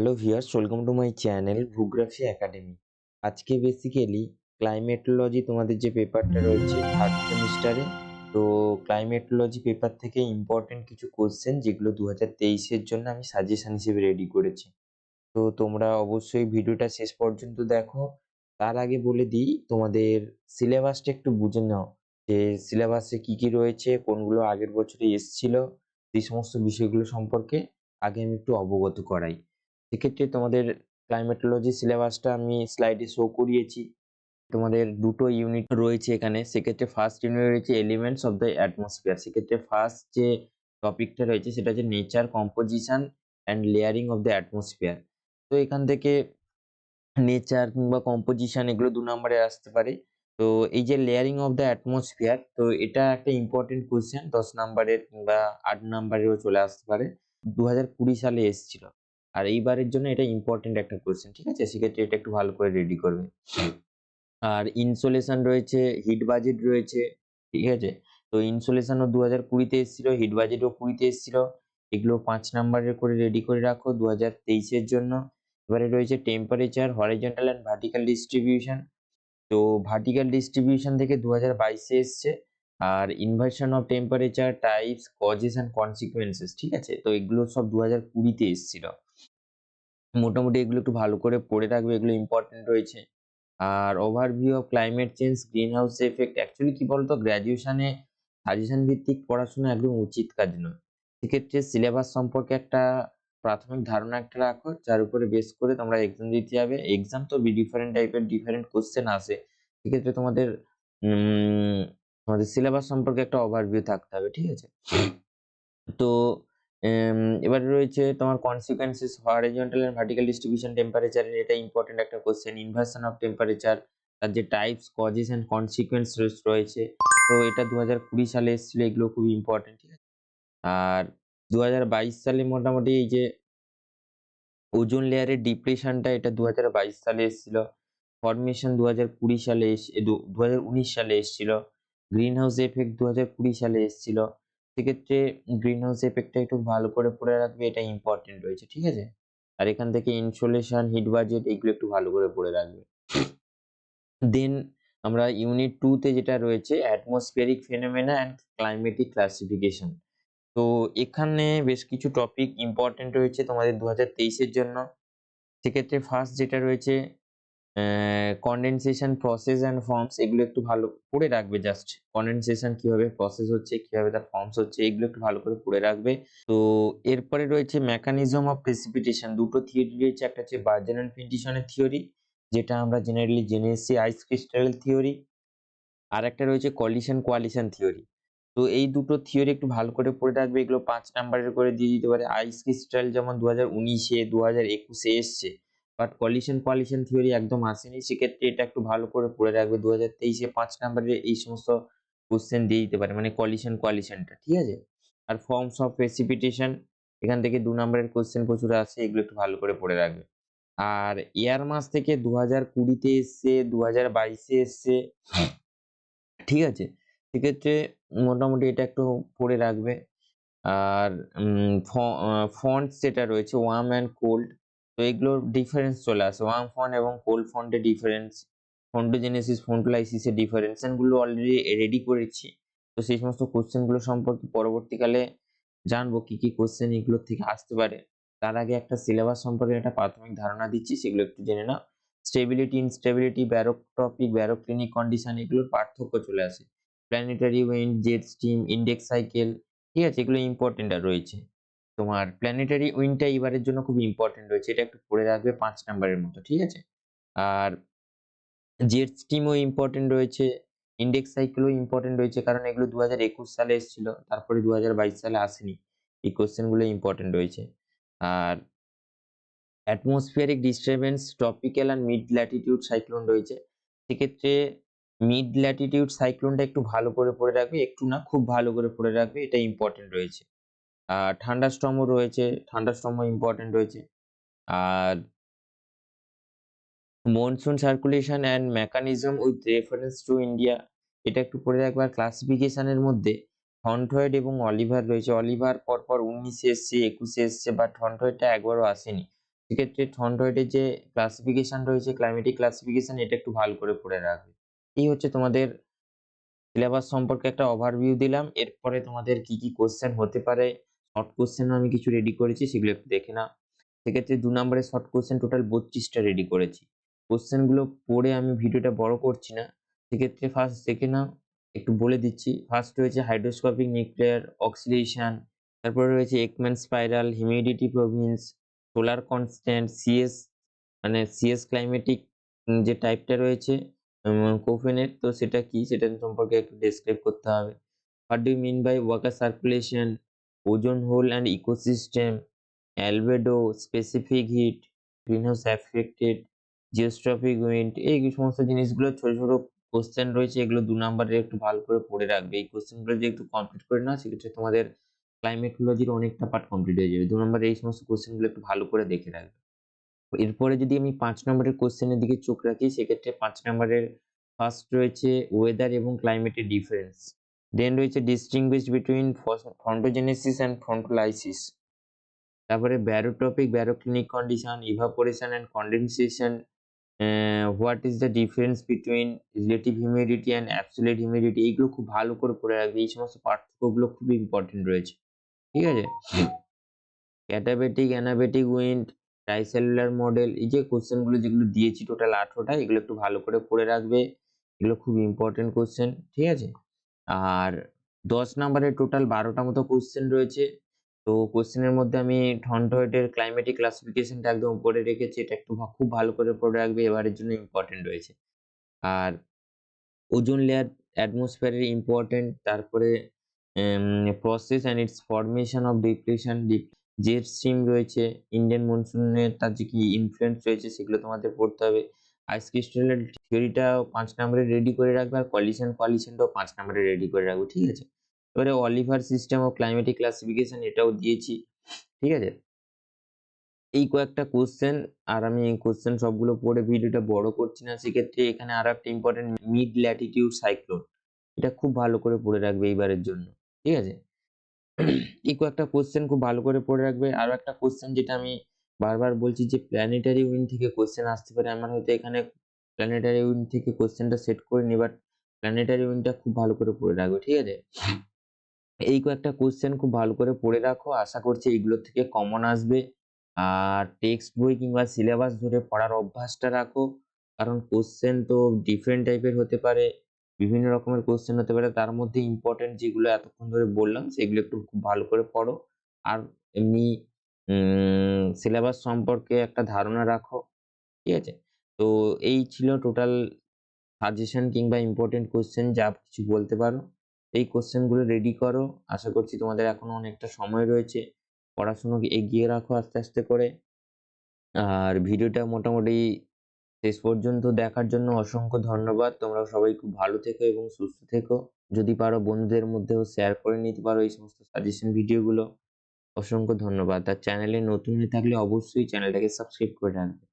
Hello viewers, welcome to my channel ভূগ্রাফি academy. আজকে basically climatology তোমাদের যে পেপারটা রয়েছে থার্ড সেমিস্টারে, তো ক্লাইমেটোলজি পেপার থেকে ইম্পর্টেন্ট কিছু কোশ্চেন যেগুলো 2023-এর জন্য আমি সাজেশন হিসেবে রেডি করেছি। তো তোমরা অবশ্যই ভিডিওটা শেষ পর্যন্ত দেখো। তার আগে বলে দিই, তোমাদের সিলেবাসটা একটু বুঝে নাও যে সিলেবাসে কি রয়েছে, কোনগুলো আগের বছরে এসছিল, এই সমস্ত বিষয়গুলো সম্পর্কে আগে আমি একটু অবগত করাই। সেক্ষেত্রে তোমাদের ক্লাইমেটোলজি সিলেবাসটা আমি স্লাইডে শো করিয়েছি। তোমাদের দুটো ইউনিট রয়েছে এখানে। সেক্ষেত্রে ফার্স্ট ইউনিট রয়েছে এলিমেন্টস অফ দ্য অ্যাটমসফিয়ার। সেক্ষেত্রে ফার্স্ট যে টপিকটা রয়েছে সেটা হচ্ছে nature, composition and layering of the atmosphere. তো এখান থেকে নেচার কিংবা কম্পোজিশন এগুলো 2 নম্বরে আসতে পারে। তো এই যে লেয়ারিং অফ দ্য অ্যাটমসফিয়ার, তো এটা একটা ইম্পর্টেন্ট কোয়েশ্চেন, 10 নাম্বারের কিংবা 8 নাম্বারেও চলে আসতে পারে। 2020 সালে এসেছিল। আর এইবারের জন্য এটা ইম্পর্টেন্ট একটা কোয়েশ্চেন, ঠিক আছে? সেক্ষেত্রে এটা একটু ভালো করে রেডি করবে। আর ইনসোলেশন রয়েছে, হিট বাজেট রয়েছে, ঠিক আছে? তো ইনসোলেশনও 2020 তে এসেছিল, হিট বাজেটও 20 তে এসেছিল। এগুলো 5 নাম্বারের করে রেডি করে রাখো 2023 এর জন্য। এবারে রয়েছে temperature, horizontal and vertical distribution. তো ভার্টিক্যাল ডিস্ট্রিবিউশন থেকে 2022 এ এসছে। আর inversion of temperature, types, causes and consequences, ঠিক আছে? তো এগুলো সব 2020 তে এসেছিল। মোটামুটি এগুলো একটু ভালো করে পড়ে রাখবে, এগুলো ইম্পর্টেন্ট রয়েছে। আর overview of climate change, green house effect. Actually কি বলতো, গ্র্যাজুয়েশনে সাজেশন ভিত্তিক পড়াশোনা একদম উচিত কাজ নয়। সেক্ষেত্রে সিলেবাস সম্পর্কে একটা প্রাথমিক ধারণা একটা রাখো, যার উপরে বেস করে তোমরা এক্সাম দিতে যাবে। এক্সাম তো ডিফারেন্ট টাইপের ডিফারেন্ট কোশ্চেন আসে। সেক্ষেত্রে তোমাদের তোমাদের সিলেবাস সম্পর্কে একটা ওভারভিউ থাকতে হবে, ঠিক আছে? তো এবারে রয়েছে তোমার consequences, horizontal and vertical distribution টেম্পারেচারের, এটা ইম্পর্টেন্ট একটা কোশ্চেন। ইনভার্সন অফ টেম্পারেচার, তার যে টাইপস, কজেস এন্ড কনসিকুয়েন্সেস রয়েছে, তো এটা 2020 সালে এসেছিল। এগুলো খুবই ইম্পর্টেন্ট, ঠিক আছে? আর 2022 সালে মোটামুটি এই যে ওজোন লেয়ারের ডিপ্রেশনটা, এটা 2022 সালে এসেছিল। ফরমেশন 2020 সালে 2019 সালে এসেছিল। গ্রিন হাউস এফেক্ট 2020 সালে এসেছিল। সেক্ষেত্রে গ্রিন হাউস এফেক্টটা একটু ভালো করে পড়ে রাখবে, এটা ইম্পর্টেন্ট রয়েছে, ঠিক আছে? আর এখান থেকে ইনসোলেশন, হিট বাজেট এগুলো একটু ভালো করে পড়ে রাখবে। দেন আমরা ইউনিট 2 তে যেটা রয়েছে atmospheric phenomena and climatic classification. তো এখানে বেশ কিছু টপিক ইম্পর্টেন্ট রয়েছে তোমাদের 2023 এর জন্য। সেক্ষেত্রে ফার্স্ট যেটা রয়েছে কনডেনসেশন প্রসেস অ্যান্ড ফর্মস, এগুলো একটু ভালো পড়ে রাখবে। জাস্ট কনডেনসেশন কিভাবে প্রসেস হচ্ছে, কিভাবে তার ফর্মস হচ্ছে, এগুলো একটু ভালো করে পড়ে রাখবে। তো এরপরে রয়েছে মেকানিজম অফ প্রেসিপিটেশন। দুটো থিওরি রয়েছে, একটা হচ্ছে বার্জেন পিন্টিশনের থিওরি, যেটা আমরা জেনারেলি জেনে এসেছি, আইস ক্রিস্টাল থিওরি। আর একটা রয়েছে কলিশন কোয়ালিশন থিওরি। তো এই দুটো থিওরি একটু ভালো করে পড়ে রাখবে। এগুলো 5 নাম্বারের করে দিয়ে দিতে পারে। আইস ক্রিস্টাল যেমন 2019-এ 2021-এ এসছে, বাট কলিশন কোয়ালিশন থিওরি একদম আসেনি। সেক্ষেত্রে এটা একটু ভালো করে পড়ে রাখবে। 2023-এ 5 নাম্বারের এই সমস্ত কোশ্চেন দিয়ে দিতে পারে, মানে কলিশন কোয়ালিশনটা, ঠিক আছে? আর ফর্মস অফ প্রেসিপিটেশন, এখান থেকে 2 নাম্বারের কোশ্চেন প্রচুর আসে, এগুলো একটু ভালো করে পড়ে রাখবে। আর এয়ার মাস থেকে 2020-তে এসছে, 2022-এ এসছে, ঠিক আছে? সেক্ষেত্রে মোটামুটি এটা একটু পড়ে রাখবে। আর ফন্টস যেটা রয়েছে ওয়ার্ম অ্যান্ড কোল্ড, তো এগুলোর ডিফারেন্স চলে আসে। ওয়ার্ম ফন্ট এবং কোল্ড ফন্টের ডিফারেন্স, ফন্টোজেনেসিস, ফন্টোলাইসিসের ডিফারেন্স গুলো অলরেডি রেডি করেছি। তো সেই সমস্ত কোশ্চেন গুলো সম্পর্কে পরবর্তীকালে জানবো কি কোশ্চেন এগুলোর থেকে আসতে পারে। তার আগে একটা সিলেবাস সম্পর্কে একটা প্রাথমিক ধারণা দিচ্ছি, সেগুলো একটু জেনে নাও। স্টেবিলিটি, ইনস্টেবিলিটি, ব্যারোটপিক, ব্যারোক্লিনিক কন্ডিশন, এগুলোর পার্থক্য চলে আসে। Planetary wind, jet stream, index cycle, ঠিক আছে? এগুলো ইম্পর্টেন্ট রয়েছে। তোমার প্ল্যানেটারি উইন্ডটা এবারের জন্য খুব ইম্পর্টেন্ট রয়েছে, এটা একটু পড়ে রাখবে 5 নাম্বারের মতো, ঠিক আছে? আর জেট স্ট্রিমও ইম্পর্টেন্ট রয়েছে, ইন্ডেক্স সাইকেলও ইম্পর্টেন্ট রয়েছে, কারণ এগুলো 2021 সালে এসেছিল, তারপরে 2022 সালে আসেনি। এই কোশ্চেন গুলো ইম্পর্টেন্ট রয়েছে। আর atmospheric disturbance, tropical and mid latitude cyclone রয়েছে। সেক্ষেত্রে মিড ল্যাটিটিউড সাইক্লোনটা একটু ভালো করে পড়ে রাখবে, একটু না খুব ভালো করে পড়ে রাখবে, এটা ইম্পর্টেন্ট রয়েছে। আর থান্ডারস্টর্মও রয়েছে, থান্ডারস্টর্মও ইম্পর্টেন্ট রয়েছে। আর monsoon circulation and mechanism with reference to India, এটা একটু পড়ে রাখবার। ক্লাসিফিকেশনের মধ্যে থন্টয়েড এবং অলিভার রয়েছে। অলিভার পরপর 19-এ এসছে, 21-এ এসছে, বাট থন্টয়েডটা একবারও আসেনি। সেক্ষেত্রে থর্নডয়েডের যে ক্লাসিফিকেশন রয়েছে, ক্লাইমেটিক ক্লাসিফিকেশন, এটা একটু ভালো করে পড়ে রাখবে। এই হচ্ছে তোমাদের সিলেবাস সম্পর্কে একটা ওভারভিউ দিলাম। এরপরে তোমাদের কি কি কোয়েশ্চেন হতে পারে, শর্ট কোয়েশ্চেনও আমি কিছু রেডি করেছি, সেগুলো একটু দেখে নাও। সেক্ষেত্রে 2 নম্বরের শর্ট কোয়েশ্চেন টোটাল 32 টা রেডি করেছি। কোয়েশ্চেনগুলো পড়ে আমি ভিডিওটা বড় করছি না। সেক্ষেত্রে ফার্স্ট দেখে নাও, একটু বলে দিচ্ছি। ফার্স্ট রয়েছে হাইড্রোস্কোপিক নিউক্লিয়ার অক্সিডেশন, তারপরে রয়েছে Ekman spiral, humidity Province, solar constant, CS মানে সিএস ক্লাইমেটিক যে টাইপটা রয়েছে কোফেনের, তো সেটা কি সেটা সম্পর্কে একটু ডেসক্রাইব করতে হবে। What do you mean by water circulation, ozone hole and ecosystem, albedo, specific heat, greenhouse effected, geostrophic wind, এই সমস্ত জিনিসগুলো ছোট, ছোট কোয়েশ্চেন রয়েছে, এগুলো 2 নাম্বারের একটু ভালো করে পড়ে রাখবে। এই কোয়েশ্চেনগুলো যদি একটু কমপ্লিট করে নাও, সেক্ষেত্রে তোমাদের ক্লাইমেটোলজির অনেকটা পার্ট কমপ্লিট হয়ে যাবে। 2 নাম্বারের এই সমস্ত কোয়েশ্চেনগুলো একটু ভালো করে দেখে রাখবে। এরপরে যদি আমি 5 নম্বরের কোয়েশ্চেনের দিকে চোখ রাখি, সেক্ষেত্রে 5 নম্বরের ফার্স্ট রয়েছে ওয়েদার এবং ক্লাইমেটের ডিফারেন্স। দেন রয়েছে distinguish between frontogenesis and frontolysis. তারপরে barotropic, baroclinic condition, evaporation and condensation, what is the difference between relative humidity and absolute humidity. এইগুলো খুব ভালো করে পড়ে রাখবে। এই সমস্ত পার্থক্যগুলো খুবই ইম্পর্টেন্ট রয়েছে। ঠিক আছে? ক্যাটাবেটিক, অ্যানাবেটিক উইন্ড, ট্রাইসেলুলার মডেল, এই যে কোশ্চেনগুলো যেগুলো দিয়েছি টোটাল 18 টা, এগুলো একটু ভালো করে পড়ে রাখবে। এগুলো খুব ইম্পর্টেন্ট কোশ্চেন। ঠিক আছে? আর 10 নাম্বারের টোটাল 12 টা মতো কোশ্চেন রয়েছে। তো কোশ্চেনের মধ্যে আমি থর্নডয়েডের ক্লাইমেটিক ক্লাসিফিকেশনটা একদম উপরে রেখেছি। এটা একটু খুব ভালো করে পড়ে রাখবে, এবারের জন্য ইম্পর্টেন্ট রয়েছে। আর ওজোন লেয়ার অ্যাটমসফিয়ারের ইম্পর্টেন্ট, তারপরে process and it's formation of depression, jet stream রয়েছে, ইন্ডিয়ান মনসুনের তার যে কি ইনফ্লুয়েন্স রয়েছে সেগুলো তোমাদের পড়তে হবে। আইস ক্রিস্টালের থিওরিটাও 5 নম্বরে রেডি করে রাখবে, আর কোয়ালিশনটাও 5 নম্বরে রেডি করে রাখবে। ঠিক আছে? এবারে Oliver system of climatic classification, এটাও দিয়েছি। ঠিক আছে? এই কয়েকটা কোশ্চেন, আর আমি এই কোশ্চেন সবগুলো পড়ে ভিডিওটা বড় করছি না। সেক্ষেত্রে এখানে আরো একটা ইম্পর্টেন্ট মিড ল্যাটিটিউড সাইক্লোন, এটা খুব ভালো করে পড়ে রাখবে এইবারের জন্য। ঠিক আছে? এই কয়েকটা কোশ্চেন খুব ভালো করে পড়ে রাখবে। আরো একটা কোশ্চেন যেটা আমি বারবার বলছি যে প্ল্যানেটারি উইন্ড থেকে কোশ্চেন আসতে পারে। আমার হয়তো এখানে প্ল্যানেটারি উইন্ড থেকে কোশ্চেনটা সেট করিনি, বাট প্ল্যানেটারি উইন্ডটা খুব ভালো করে পড়ে রাখবে। ঠিক আছে? এই কয়েকটা কোশ্চেন খুব ভালো করে পড়ে রাখো। আশা করছি এগুলো থেকে কমন আসবে। আর টেক্সট বই কিংবা সিলেবাস ধরে পড়ার অভ্যাসটা রাখো। কারণ কোশ্চেন তো ডিফারেন্ট টাইপের হতে পারে, বিভিন্ন রকমের কোশ্চেন হতে পারে। তার মধ্যে ইম্পর্টেন্ট যেগুলো এতক্ষণ ধরে বললাম, সেগুলো একটু খুব ভালো করে পড়ো। আর এমনি সিলেবাস সম্পর্কে একটা ধারণা রাখো। ঠিক আছে? তো এই ছিল টোটাল সাজেশন কিংবা ইম্পর্টেন্ট কোয়েশ্চেন যা কিছু বলতে পারো। এই কোয়েশ্চেন গুলো রেডি করো। আশা করছি তোমাদের এখনো অনেকটা সময় রয়েছে। পড়াশোনা এগিয়ে রাখো আস্তে, আস্তে করে। আর ভিডিওটা মোটামুটি শেষ পর্যন্ত দেখার জন্য অসংখ্য ধন্যবাদ। তোমরা সবাই খুব ভালো থেকো এবং সুস্থ থেকো। যদি পারো বন্ধুদের মধ্যেও শেয়ার করে নিতে পারো এই সমস্ত সাজেশন ভিডিওগুলো। অসংখ্য ধন্যবাদ। আর চ্যানেলে নতুন হয়ে থাকলে অবশ্যই চ্যানেলটাকে সাবস্ক্রাইব করে রাখবে।